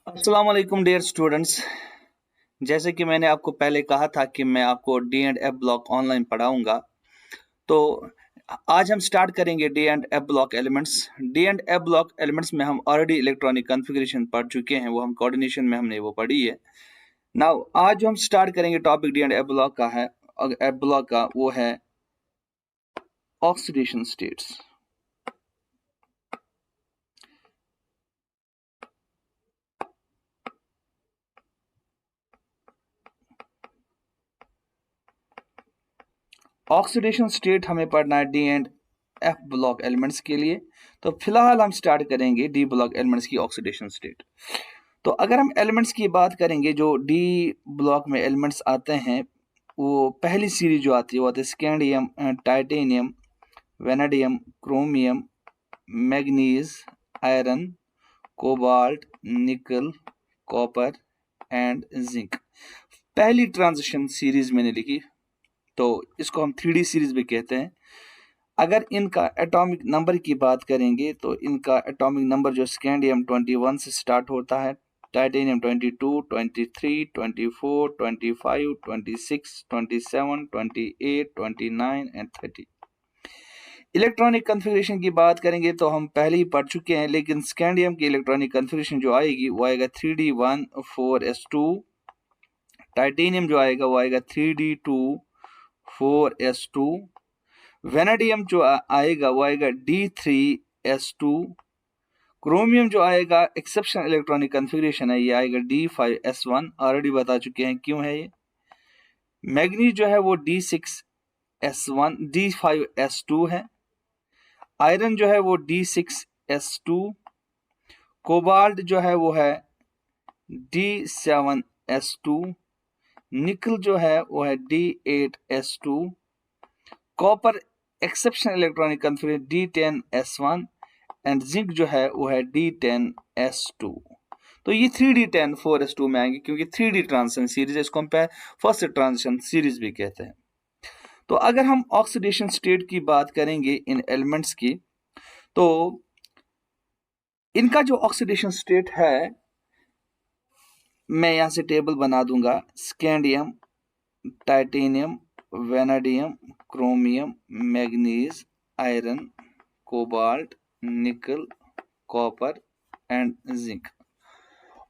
अस्सलाम वालेकुम dear students. जैसे कि मैंने आपको पहले कहा था कि मैं आपको D and F block online पढ़ाऊंगा। तो आज हम स्टार्ट करेंगे D and F block elements. D and F block elements में हम ऑलरेडी इलेक्ट्रॉनिक कॉन्फ़िगरेशन पढ़ चुके हैं, वो हम कोऑर्डिनेशन में हमने वो पढ़ी है। नाउ आज जो हम स्टार्ट करेंगे topic D and F block का है, एफ ब्लॉक का वो है ऑक्सीडेशन स्टेट्स। ऑक्सीडेशन स्टेट हमें पढ़ना है D and F block elements के लिए। तो फिलहाल हम स्टार्ट करेंगे डी ब्लॉक एलिमेंट्स की ऑक्सीडेशन स्टेट। तो अगर हम एलिमेंट्स की बात करेंगे, जो डी ब्लॉक में एलिमेंट्स आते हैं, वो पहली सीरीज जो आती है वो आती है scandium, titanium, vanadium, chromium, manganese, iron, cobalt, निकल, कॉपर एंड जिंक। पहली ट्रांजिशन सीरीज मैंने लिखी, तो इसको हम 3D सीरीज भी कहते हैं। अगर इनका एटॉमिक नंबर की बात करेंगे तो इनका एटॉमिक नंबर जो स्कैंडियम 21 से स्टार्ट होता है, टाइटेनियम 22, 23, 24, 25, 26, 27, 28, 29 एंड 30। इलेक्ट्रॉनिक कॉन्फ़िगरेशन की बात करेंगे तो हम पहले ही पढ़ चुके हैं, लेकिन स्कैंडियम की इलेक्ट्रॉनिक कॉन्फ़िगरेशन जो आएगी वो आएगा 3D1 4s2। टाइटेनियम जो आएगा वो आएगा 3D2 4s2। वेनेडियम जो आएगा वो आएगा D3s2। क्रोमियम जो आएगा, एक्सेप्शनल इलेक्ट्रॉनिक कॉन्फ़िगरेशन है, ये आएगा D5s1। ऑलरेडी बता चुके हैं क्यों है ये। मैग्नीज जो है वो D6s1 D5s2 है। आयरन जो है वो D6s2। कोबाल्ट जो है वो है D7s2। निकल जो है वो है D8s2। Copper exceptional electronic configuration D10s1 and zinc जो है वो है D10s2। तो ये 3D10 4s2 में आएंगे क्योंकि 3D ट्रांजिशन सीरीज है, इसको हम फर्स्ट ट्रांजिशन सीरीज भी कहते हैं। तो अगर हम ऑक्सीडेशन स्टेट की बात करेंगे इन एलिमेंट्स की, तो इनका जो ऑक्सीडेशन स्टेट है, मैं यहां से टेबल बना दूंगा। Scandium, titanium, vanadium, chromium, manganese, iron, cobalt, निकल, copper and zinc.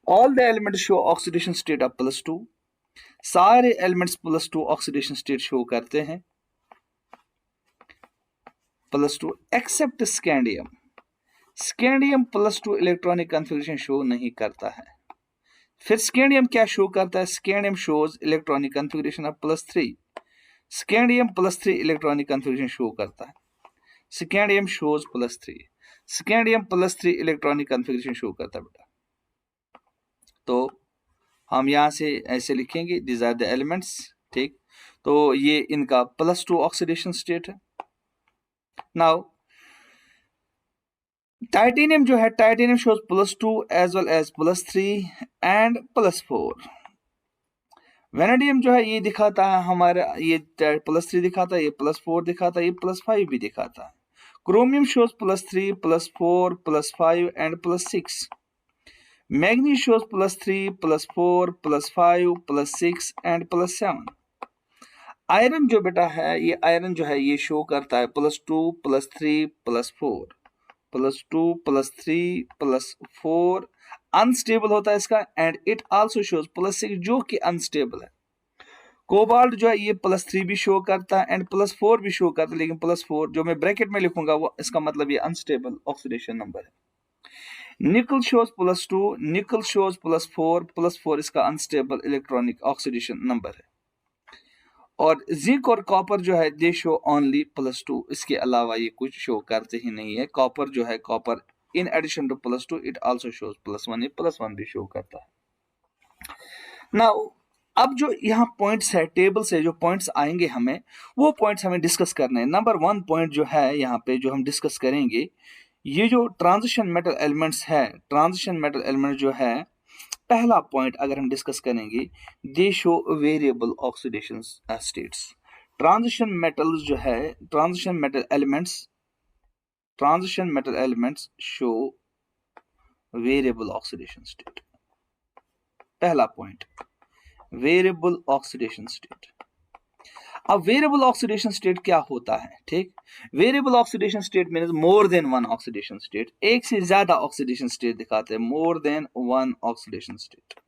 All the elements show oxidation state of +2। सारे एलिमेंट्स +2 ऑक्सीडेशन स्टेट शो करते हैं, +2 except scandium. Scandium +2 electronic configuration show नहीं करता है। फिर स्कैंडियम क्या शो करता है? Scandium shows electronic configuration of +3। Scandium +3 electronic configuration show करता है। Scandium shows +3। Scandium +3 electronic configuration show करता है बेटा। तो हम यहाँ से ऐसे लिखेंगे, दिस आर द एलिमेंट्स। ठीक, तो ये इनका +2 ऑक्सीडेशन स्टेट है। नाउ टाइटेनियम जो है, titanium shows +2 as well as +3 and +4। Vanadium जो है ये दिखाता है हमारा, ये +3 दिखाता है, ये +4 दिखाता है, ये +5 भी दिखाता है। Chromium shows +3, +4, +5 and +6। Manganese shows +3, +4, +5, +6 and +7। Iron जो बेटा है, ये आयरन जो है ये शो करता है +2, +3, +4, +2, +3, +4। अनस्टेबल होता है इसका, एंड इट आल्सो शोज +6 जो कि अनस्टेबल है। कोबाल्ट जो है ये +3 भी शो करता है एंड +4 भी शो करता है, लेकिन +4 जो मैं ब्रैकेट में लिखूंगा वो इसका मतलब ये अनस्टेबल ऑक्सीडेशन नंबर है। निकल शोज +2, निकल शोज +4, +4 इसका अनस्टेबल इलेक्ट्रॉनिक ऑक्सीडेशन नंबर है। और जिंक और कॉपर जो है दे शो ओनली +2, इसके अलावा ये कुछ शो करते ही नहीं है। कॉपर जो है, copper in addition to +2 it also shows +1, ये +1 भी शो करता है। नाउ अब जो यहाँ पॉइंट्स है, टेबल से जो पॉइंट्स आएंगे हमें, वो पॉइंट्स हमें डिस्कस करने हैं। नंबर 1 पॉइंट जो है यहाँ पे जो हम डिस्कस करेंगे, ये जो ट्रांजिशन मेटल एलिमेंट्स है, ट्रांजिशन मेटल एलिमेंट जो है, पहला पॉइंट अगर हम डिस्कस करेंगे, they show variable oxidation states. Transition metals जो है, transition metal elements show variable oxidation state. पहला पॉइंट वेरिएबल ऑक्सीडेशन स्टेट। अब वेरिएबल ऑक्सीडेशन स्टेट क्या होता है? ठीक, variable oxidation state means more than one oxidation state, एक से ज्यादा ऑक्सीडेशन स्टेट दिखाते हैं, more than one oxidation state.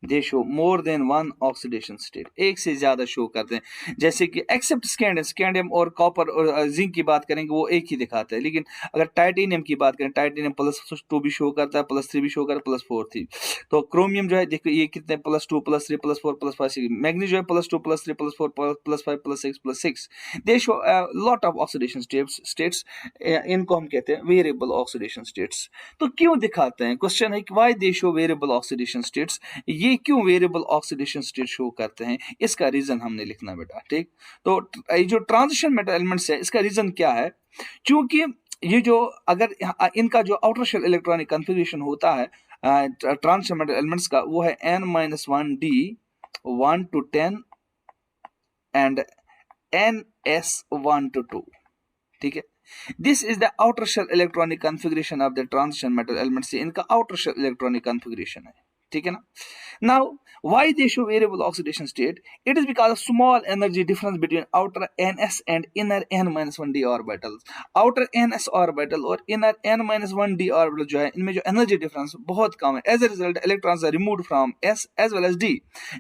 दे शो मोर देन वन ऑक्सीडेशन स्टेट, एक से ज्यादा शो करते हैं। जैसे कि एक्सेप्ट स्कैंडियम, स्कैंडियम और कॉपर और जिंक की बात करेंगे वो एक ही दिखाते हैं, लेकिन अगर टाइटेनियम की बात करें, टाइटेनियम +2 भी शो करता है, +3 भी शो करता है, +4 थी। तो क्रोमियम जो है देखो ये कितने +2 +3 +4 +5 6, मैग्नीज जो है +2 +3 +4 +5 +6 +6, दे show lot of oxidation states, इनको हम कहते हैं वेरिएबल ऑक्सीडेशन स्टेट्स। तो क्यों दिखाते हैं? क्वेश्चन है कि why they show variable oxidation states, ये क्यों वेरिएबल ऑक्सीडेशन स्टेट शो करते हैं, इसका रीजन हमने लिखना बेटा। ठीक, तो ये जो ट्रांजिशन मेटल एलिमेंट्स है इसका रीजन क्या है? क्योंकि ये जो अगर इनका जो आउटर शेल इलेक्ट्रॉनिक कॉन्फ़िगरेशन होता है ट्रांजिशन मेटल एलिमेंट्स का, वो है n-1d 1 to 10 and ns 1 to 2। ठीक है, this is the outer shell electronic configuration of the transition metal elements, इनका आउटर शेल इलेक्ट्रॉनिक कॉन्फ़िगरेशन है। ठीक है ना? Now, why they show variable oxidation state? It is because of small energy difference between outer ns and inner n-1d orbitals. Outer ns orbital और inner n-1d orbital जो है, इनमें जो energy difference बहुत कम है। As a result, electrons are removed from s as well as d.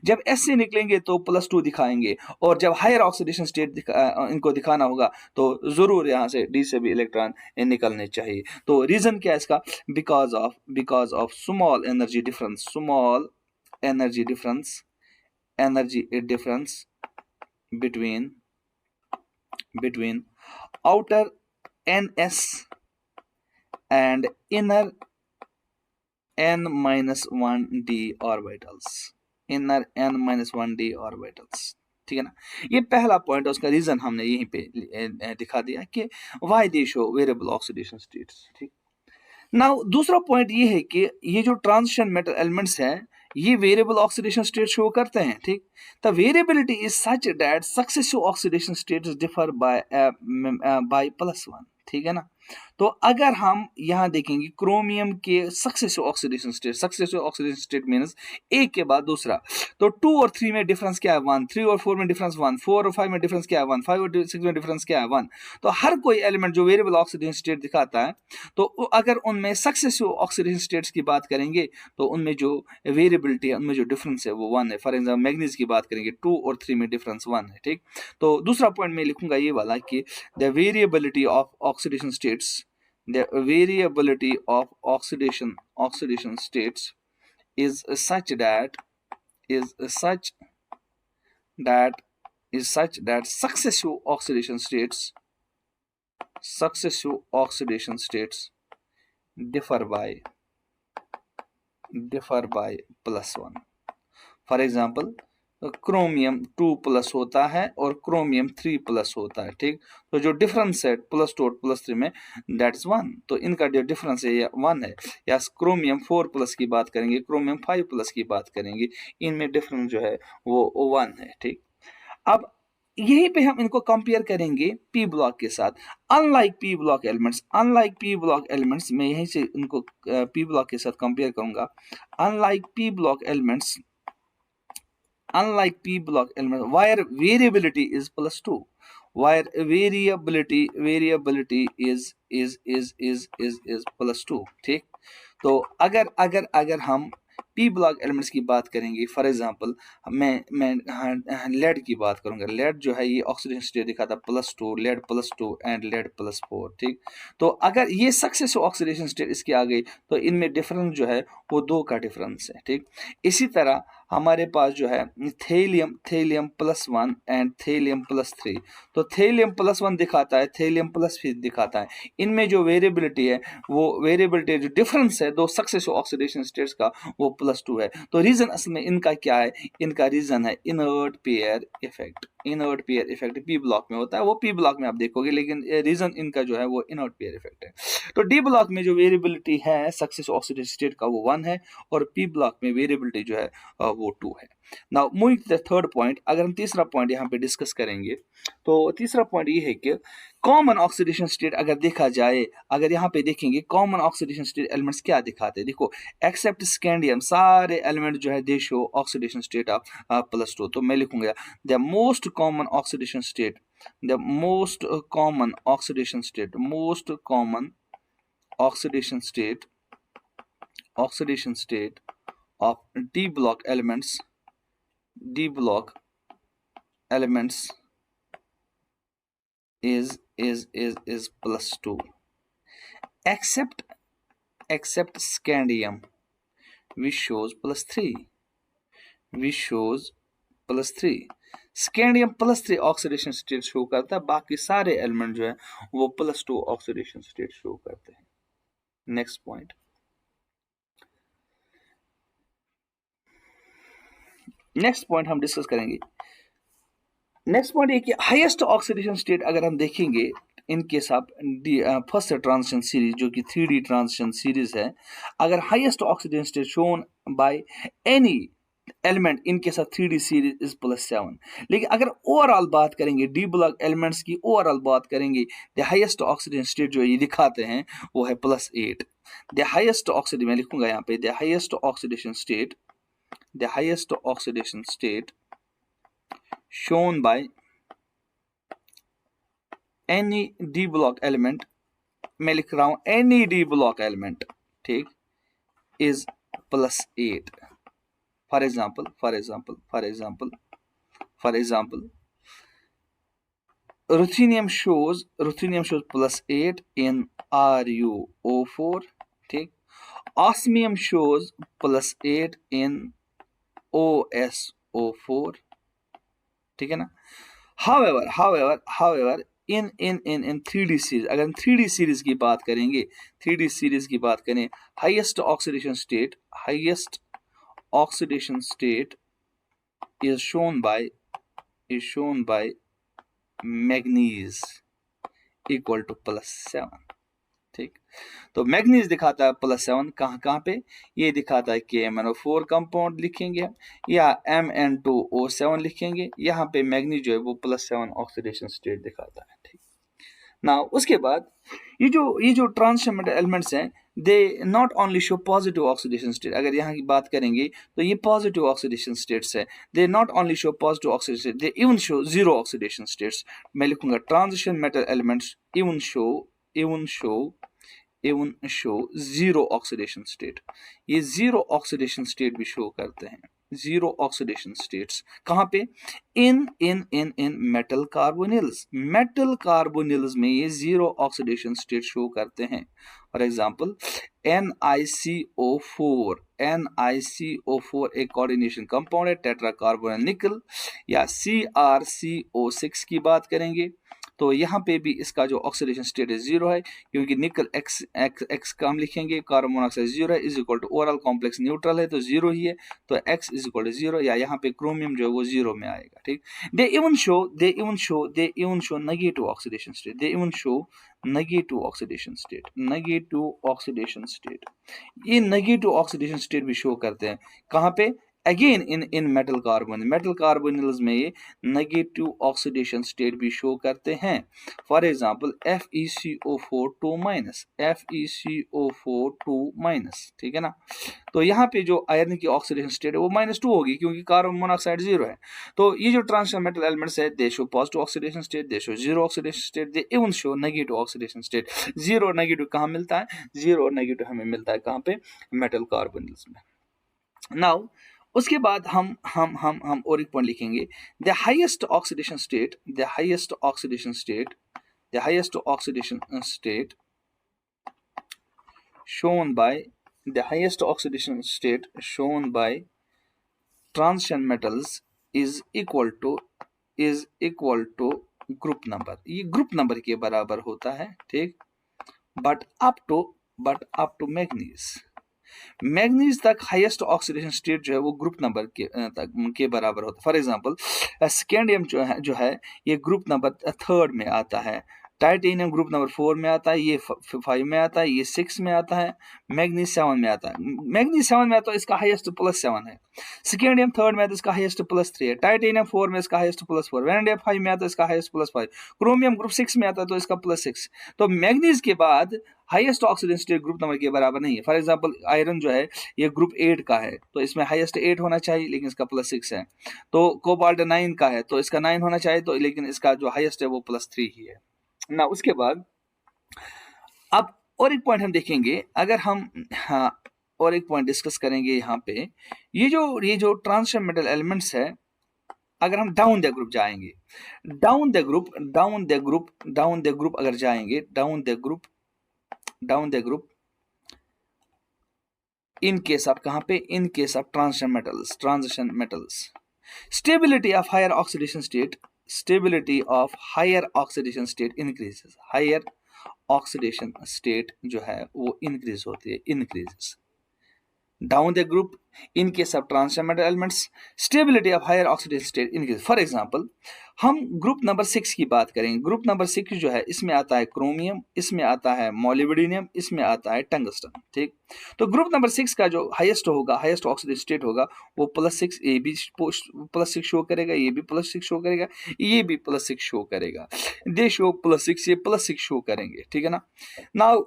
जब s से निकलेंगे तो +2 दिखाएंगे, और जब higher oxidation state इनको दिखाना होगा तो जरूर यहाँ से d से भी इलेक्ट्रॉन निकलने चाहिए। तो रीजन क्या है इसका? because of small energy difference, small energy difference between outer ns and inner n-1d orbitals, inner n-1d orbitals। ठीक है ना? ये पहला पॉइंट है, उसका रीजन हमने यहीं पे दिखा दिया कि why they show variable oxidation states. ठीक, नाउ दूसरा पॉइंट ये है कि ये जो ट्रांजिशन मेटल एलिमेंट्स हैं ये वेरिएबल ऑक्सीडेशन स्टेट शो करते हैं। ठीक, the variability is such that successive oxidation states differ by +1। ठीक है ना? तो अगर हम यहाँ देखेंगे क्रोमियम के सक्सेसिव ऑक्सीडेशन स्टेट मींस एक के बाद दूसरा, तो 2 और 3 में डिफरेंस क्या है? 1। 3 और 4 में डिफरेंस 1। 4 और 5 में डिफरेंस क्या है? 1। 5 और 6 में डिफरेंस क्या है? 1। तो हर कोई एलिमेंट जो वेरिएबल ऑक्सीडेशन स्टेट दिखाता है, तो अगर उनमें सक्सेसिव ऑक्सीडेशन स्टेट्स की बात करेंगे तो उनमें जो वेरिएबिलिटी है, उनमें जो डिफरेंस है वो 1 है। फॉर एग्जाम्पल मैग्नीज की बात करेंगे, 2 और 3 में डिफरेंस 1 है। ठीक, तो दूसरा पॉइंट मैं लिखूंगा ये वाला कि the variability of oxidation states, the variability of oxidation states is such that successive oxidation states differ by +1। For example chromium 2+ होता है और क्रोमियम 3+ होता है। ठीक, तो जो डिफरेंस है +2 और +3 में, दैट इज 1। तो इनका जो डिफरेंस है ये 1 है। या क्रोमियम 4+ की बात करेंगे, क्रोमियम 5+ की बात करेंगे, इनमें डिफरेंस जो है वो 1 है। ठीक, अब यहीं पे हम इनको कंपेयर करेंगे पी ब्लॉक के साथ। अनलाइक पी ब्लॉक एलिमेंट्स मैं यहीं से इनको पी ब्लॉक के साथ कंपेयर करूंगा। Unlike P block elements, where variability is +2, where variability is +2। ठीक, तो अगर हम पी ब्लॉक एलिमेंट्स की बात करेंगे, फॉर एग्जांपल मैं लेड की बात करूंगा। लेड जो है ये ऑक्सीडेशन स्टेट दिखाता +2, लेड +2 एंड लेड +4। ठीक, तो अगर ये सक्सेसिव ऑक्सीडेशन स्टेट इसकी आ गई तो इनमें डिफरेंस जो है वो 2 का डिफरेंस है। ठीक, इसी तरह हमारे पास जो है थेलियम +1 एंड थेलियम +3। तो थेलियम +1 दिखाता है, थेलियम +3 दिखाता है। इनमें जो वेरिएबिलिटी है, वो वेरिएबिलिटी जो डिफरेंस है दो सक्सेसिव ऑक्सीडेशन स्टेट्स का, वो +2 है। तो रीजन असल में इनका क्या है? इनका रीजन है inert pair effect. Inert pair effect P block में होता है, वो पी ब्लॉक में आप देखोगे, लेकिन रीजन इनका जो है वो इनर्ट पेयर इफेक्ट है। तो डी ब्लॉक में जो वेरिएबिलिटी है सक्सेसिव ऑक्सीडेशन स्टेट का, वो 1 है, और पी ब्लॉक में वेरिएबिलिटी जो है वो 2 है। Now moving to the third point, अगर हम तीसरा पॉइंट यहाँ पे डिस्कस करेंगे तो तीसरा पॉइंट ये है कि कॉमन ऑक्सीडेशन स्टेट अगर देखा जाए, अगर यहाँ पे देखेंगे कॉमन ऑक्सीडेशन स्टेट एलिमेंट्स क्या दिखाते हैं, देखो एक्सेप्ट स्कैंडियम सारे एलिमेंट जो है दे शो ऑक्सीडेशन स्टेट ऑफ +2। तो मैं लिखूंगा the most common oxidation state, the most common oxidation state, most common oxidation state, oxidation state of d block elements, d block elements is +2 except scandium which shows +3, which shows +3। Scandium +3 oxidation state show करता है, बाकी सारे element जो है वो +2 oxidation state show करते हैं। Next point, next point हम डिस्कस करेंगे। नेक्स्ट पॉइंट ये कि हाईएस्ट ऑक्सीडेशन स्टेट अगर हम देखेंगे इन case of first transition series जो कि 3D ट्रांजिशन सीरीज है, अगर highest oxidation state shown by any element in case of 3D series is +7। लेकिन अगर ओवरऑल बात करेंगे डी ब्लॉक एलिमेंट्स की, ओवरऑल बात करेंगे द हाईएस्ट ऑक्सीडेशन स्टेट जो ये दिखाते हैं वो है +8। द हाईएस्ट ऑक्सीडेशन, मैं लिखूंगा यहाँ पे the highest oxidation state, the highest oxidation state shown by any d block element, मैं लिख रहा हूं any d block element, ठीक, is +8। for example ruthenium shows +8 in RuO4, ठीक। osmium shows +8 in OSO4, ठीक है ना। however in 3D सीरीज, अगर हम 3D सीरीज की बात करेंगे, 3D सीरीज की बात करें, highest oxidation state is shown by manganese equal to +7, ठीक। तो मैग्नीज दिखाता है +7 कहाँ पे, ये दिखाता है KMnO4 कंपाउंड लिखेंगे या Mn2O7 लिखेंगे, यहाँ पे मैग्नीज जो है वो +7 ऑक्सीडेशन स्टेट दिखाता है, ठीक ना। उसके बाद ये जो ट्रांजिशन मेटल एलिमेंट्स हैं, they not only show positive oxidation state, अगर यहाँ की बात करेंगे तो ये पॉजिटिव ऑक्सीडेशन स्टेट्स है। They not only show positive oxidation state, they even show zero oxidation states. मैं लिखूंगा transition metal elements even show zero oxidation state, ये जीरो ऑक्सीडेशन स्टेट भी शो करते हैं, जीरो ऑक्सीडेशन स्टेट्स कहाँ पे, इन metal carbonyls में ये जीरो ऑक्सीडेशन स्टेट शो करते हैं। फॉर एग्जांपल NiCO4 एक कोऑर्डिनेशन कंपाउंड है, टेट्रा कार्बोनिल निकल, या CrCO6 की बात करेंगे तो यहाँ पे भी इसका जो ऑक्सीडेशन स्टेट है जीरो है, क्योंकि निकल x का हम लिखेंगे, कार्बन मोनोऑक्साइड जीरो है, is equal to overall complex neutral है तो जीरो ही है, तो x is equal to zero, या यहाँ पे क्रोमियम जो है वो जीरो में आएगा, ठीक। They even show negative oxidation state, negative oxidation state, ये नेगेटिव ऑक्सीडेशन स्टेट भी शो करते हैं कहाँ पे, अगेन इन मेटल कार्बोनिल्स में ये नेगेटिव ऑक्सीडेशन स्टेट भी शो करते हैं। फॉर एग्जांपल FeCO4 2-, ठीक है ना। तो यहाँ पे जो आयरन की ऑक्सीडेशन स्टेट है वो -2 होगी, क्योंकि कार्बन मोनोऑक्साइड जीरो है। तो ये जो ट्रांजिशन मेटल एलिमेंट्स है, दे show positive oxidation state, they show zero oxidation state, they even show negative oxidation state. Zero negative कहाँ मिलता है, जीरो नेगेटिव हमें मिलता है कहाँ पे, मेटल कार्बोनिल्स में। नाउ उसके बाद हम और एक पॉइंट लिखेंगे, the highest oxidation state shown by transition metals is equal to group number, ये ग्रुप नंबर के बराबर होता है, ठीक। बट अप टू मैग्नीज तक हाईएस्ट ऑक्सीडेशन स्टेट जो है वो ग्रुप नंबर के बराबर होता है। फॉर एग्जांपल स्कैंडियम जो है ये ग्रुप नंबर 3rd में आता है, टाइटेनियम ग्रुप नंबर 4 में आता है, ये 5 में आता है, ये 6 में आता है, मैग्नीज 7 में आता है। मैग्नीज 7 में आता है, इसका हाईएस्ट +7 है। स्कैंडियम 3rd में आता है, इसका हाईएस्ट +3 है। टाइटेनियम 4 में इसका हाईएस्ट +4, वैनेडियम 5 में आता है, इसका हाईएस्ट +5, क्रोमियम ग्रुप 6 में आता है तो इसका +6। तो मैग्नीज के बाद highest oxidation state group number के बराबर नहीं है। फॉर एग्जांपल आयरन जो है ये ग्रुप 8 का है तो इसमें हाईएस्ट 8 होना चाहिए, लेकिन इसका +6 है। तो कोबाल्ट 9 का है तो इसका 9 होना चाहिए, तो लेकिन इसका जो हाईएस्ट है वो +3 ही है ना। उसके बाद अब और एक पॉइंट हम देखेंगे, अगर हम और एक पॉइंट डिस्कस करेंगे यहाँ पे, ये जो ट्रांजिशन मेटल एलिमेंट्स है, अगर हम डाउन द ग्रुप जाएंगे, डाउन द ग्रुप अगर जाएंगे, down the group in case of कहाँ पे, in case of transition metals, stability of higher oxidation state increases, higher oxidation state जो है वो इंक्रीज होती है, increases down the group in case of transition metal elements, stability of higher oxidation state increase. For example हम group number 6 की बात करेंगे। Group number 6 जो है इसमें आता है क्रोमियम, इसमें आता है मोलिब्डेनम, इसमें आता है टंगस्टन, ठीक। तो ग्रुप नंबर 6 का जो हाईएस्ट होगा, हाईएस्ट ऑक्सीडेशन स्टेट होगा वो +6, ये भी +6 शो करेगा, ये भी +6 शो करेगा, ये भी +6 शो करेगा, दे शो +6, ये +6 शो करेंगे, ठीक है ना। नाउ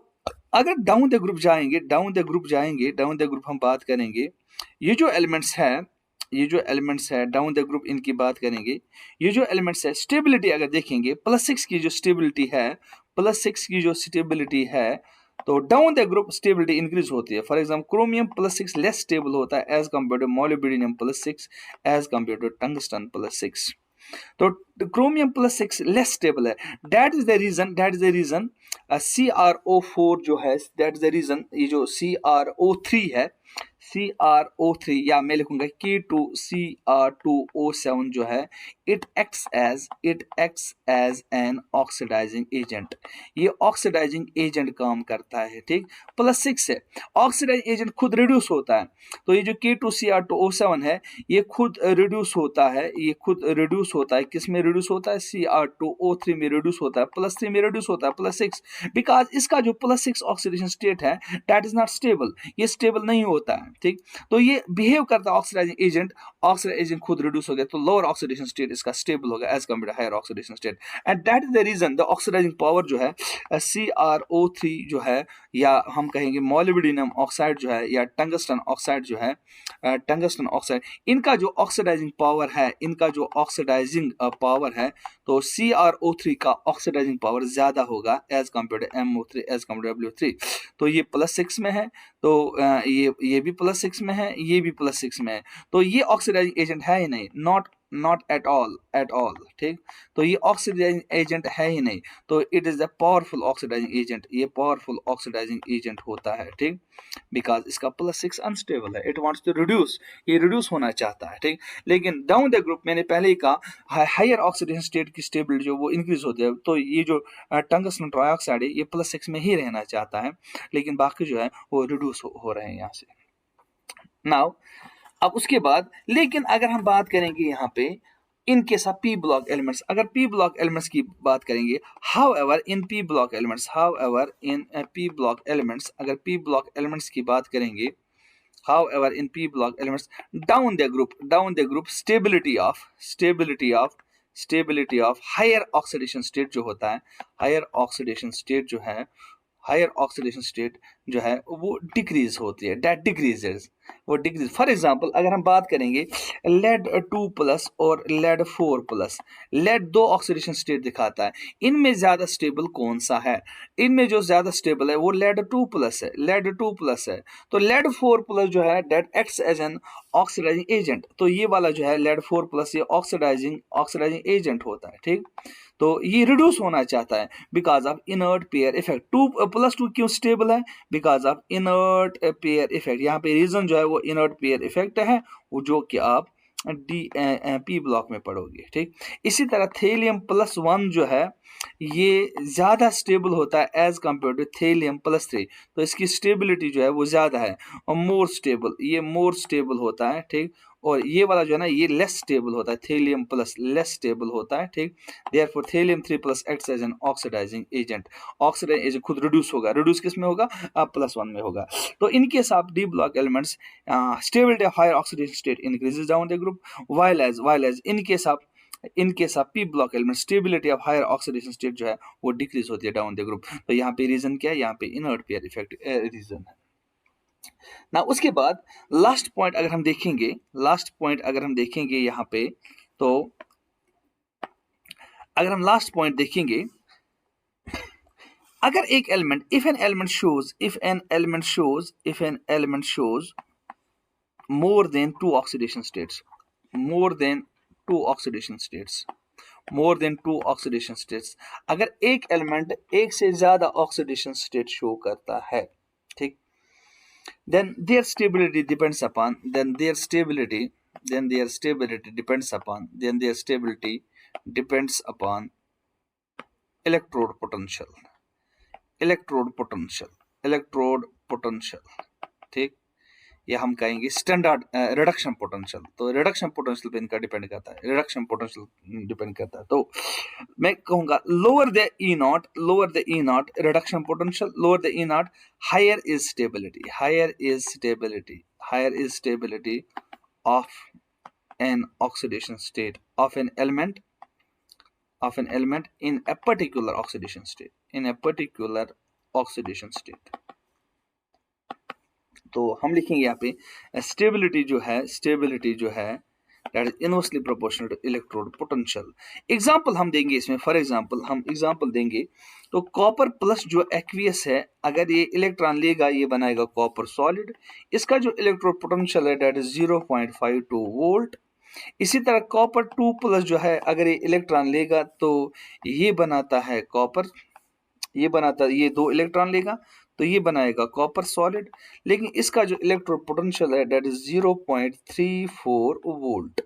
अगर डाउन द ग्रुप जाएंगे, डाउन द ग्रुप हम बात करेंगे, ये जो एलिमेंट्स है डाउन द ग्रुप इनकी बात करेंगे, ये जो एलिमेंट्स है स्टेबिलिटी अगर देखेंगे, +6 की जो स्टेबिलिटी है, तो down the group stability increase होती है। For example chromium +6 less stable होता है as compare to molybdenum +6, as compare to tungsten +6। तो क्रोमियम +6 लेस स्टेबल है, that is the reason CrO4 जो है, दैट इज द रीजन ये जो CrO3 है, CrO3 या मैं लिखूंगा K2Cr2O7 जो है, it acts as an oxidising agent, ये ऑक्सीडाइजिंग एजेंट काम करता है, ठीक। +6 है, ऑक्सीडाइजिंग एजेंट खुद रिड्यूस होता है, तो ये जो K2Cr2O7 है ये खुद रिड्यूस होता है, किस में रिड्यूस होता है, Cr2O3 में रिड्यूस होता है, +3 में रिड्यूस होता है, +6, बिकॉज इसका जो +6 ऑक्सीडेशन स्टेट है दैट इज नॉट स्टेबल, ये स्टेबल नहीं होता है, ठीक। तो ये बिहेव करता है ऑक्सीडाइजिंग एजेंट खुद रिड्यूस हो गया तो लोअर ऑक्सीडेशन स्टेट इसका स्टेबल होगा as compare to higher oxidation state, and that is the reason the oxidising power जो है CrO3 जो है, या हम कहेंगे मोलिब्डेनम ऑक्साइड जो है, या टंगस्टन ऑक्साइड जो है, टंगस्टन ऑक्साइड, इनका जो ऑक्सीडाइजिंग पावर है, तो CrO3 का ऑक्सीडाइजिंग पावर ज्यादा होगा as compare to MO3, as compare to W3। तो ये +6 में है, तो ये भी +6 में है, ये भी +6 में है, तो ये ऑक्सीडाइजिंग एजेंट है ही नहीं, नॉट एट ऑल, ठीक। तो ये ऑक्सीडाइजिंग एजेंट है ही नहीं, तो it is the powerful oxidising agent, ये पावरफुल ऑक्सीडाइजिंग एजेंट होता है, ठीक, बिकॉज इसका +6 अनस्टेबल है, इट वांट्स टू रिड्यूस, ये रिड्यूस होना चाहता है, ठीक। लेकिन डाउन द ग्रुप मैंने पहले ही कहा हायर ऑक्सीडेशन स्टेट की स्टेबिलिटी जो वो इंक्रीज होती है, तो ये जो टंगस्टन ट्राइऑक्साइड है ये +6 में ही रहना चाहता है, लेकिन बाकी जो है वो रिड्यूस हो रहे हैं यहाँ से। नाउ अब उसके बाद, लेकिन अगर हम बात करेंगे यहाँ पे in case of p block elements, अगर पी ब्लॉक एलिमेंट्स की बात करेंगे, however in p block elements, अगर पी ब्लॉक एलिमेंट्स की बात करेंगे, however in p block elements down the group stability of higher oxidation state जो होता है, हायर ऑक्सीडेशन स्टेट जो है वो डिक्रीज होती है, दैट डिक्रीजेस, वो डिक्रीज। फॉर एग्जांपल अगर हम बात करेंगे लेड 2+ और लेड 4+, लेड 2 ऑक्सीडेशन स्टेट दिखाता है, इनमें ज्यादा स्टेबल कौन सा है, इनमें जो ज्यादा स्टेबल है वो लेड 2+ है, तो लेड 4+ जो है that acts as an oxidising agent, तो ये वाला जो है लेड 4+ ये ऑक्सीडाइजिंग एजेंट होता है, ठीक। तो ये रिड्यूस होना चाहता है because of inert pair effect, 2+2 क्यों स्टेबल है, because of inert pair effect, यहाँ पे रीजन जो है वो इनर्ट पेयर इफेक्ट है, वो जो कि आप पी ब्लॉक में पढ़ोगे, ठीक। इसी तरह थेलियम +1 जो है ये ज़्यादा स्टेबल होता है एज कम्पेयर टू थेलियम+3। तो इसकी स्टेबिलिटी जो है वो ज़्यादा है और मोर स्टेबल, ये मोर स्टेबल होता है, ठीक। और ये वाला जो है ना ये लेस स्टेबल होता है, थेलियम प्लस लेस स्टेबल होता है, ठीक। Therefore thallium 3+ acts as an oxidising agent. Oxidising agent खुद रिड्यूस होगा, रिड्यूस किस में होगा, +1 में होगा। तो in case of d block elements stability of higher oxidation state increases down the group, while as in case of p block element stability of higher oxidation state जो है वो डिक्रीज होती है डाउन द ग्रुप। तो यहाँ पे reason क्या है, यहाँ पे इनर्ट पेयर इफेक्ट रीजन है ना। उसके बाद लास्ट पॉइंट अगर हम देखेंगे, यहाँ पे तो अगर हम लास्ट पॉइंट देखेंगे, अगर एक element if an element shows more than two oxidation states, अगर एक एलिमेंट एक से ज्यादा ऑक्सीडेशन स्टेट शो करता है, ठीक, then their stability depends upon electrode potential, ठीक। या हम कहेंगे स्टैंडर्ड रिडक्शन पोटेंशियल। तो रिडक्शन पोटेंशियल पे इनका डिपेंड करता है, तो मैं कहूंगा lower the E naught reduction potential, lower the E naught higher is stability of an oxidation state of an element in a particular oxidation state, तो हम लिखेंगे यहाँ पे स्टेबिलिटी जो है that is inversely proportional to electrode potential. Example हम देंगे इसमें, फॉर एग्जांपल हम एग्जांपल देंगे तो कॉपर प्लस जो एक्वियस है, अगर ये इलेक्ट्रॉन लेगा ये बनाएगा कॉपर सॉलिड, इसका जो इलेक्ट्रोड पोटेंशियल है दैट इज 0.52 वोल्ट। इसी तरह कॉपर 2+ जो है अगर ये इलेक्ट्रॉन लेगा तो ये बनाता है कॉपर, ये 2 इलेक्ट्रॉन लेगा तो ये बनाएगा कॉपर सॉलिड, लेकिन इसका जो इलेक्ट्रोड पोटेंशियल है दैट इज 0.34 वोल्ट।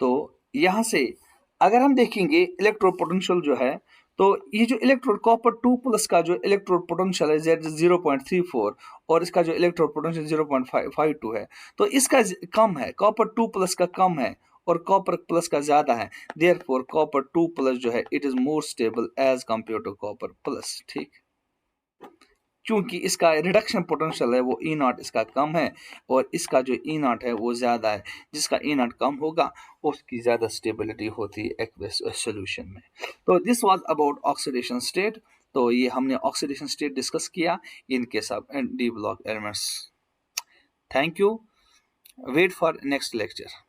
तो यहां से अगर हम देखेंगे इलेक्ट्रोड पोटेंशियल जो है, तो ये जो इलेक्ट्रोड कॉपर 2+ का जो इलेक्ट्रोड पोटेंशियल है 0.34 और इसका जो इलेक्ट्रोड पोटेंशियल 0.52 है, तो इसका कम है, कॉपर 2+ का कम है और कॉपर प्लस का ज्यादा है। देयरफॉर कॉपर 2+ जो है it is more stable as compare to copper plus, ठीक। क्योंकि इसका रिडक्शन पोटेंशियल है वो E0 इसका कम है और इसका जो E0 है वो ज्यादा है, जिसका E0 कम होगा उसकी ज्यादा स्टेबिलिटी होती है एक्वस सॉल्यूशन में। तो this was about oxidation state. तो ये हमने ऑक्सीडेशन स्टेट डिस्कस किया in case of d block elements. Thank you, wait for next lecture.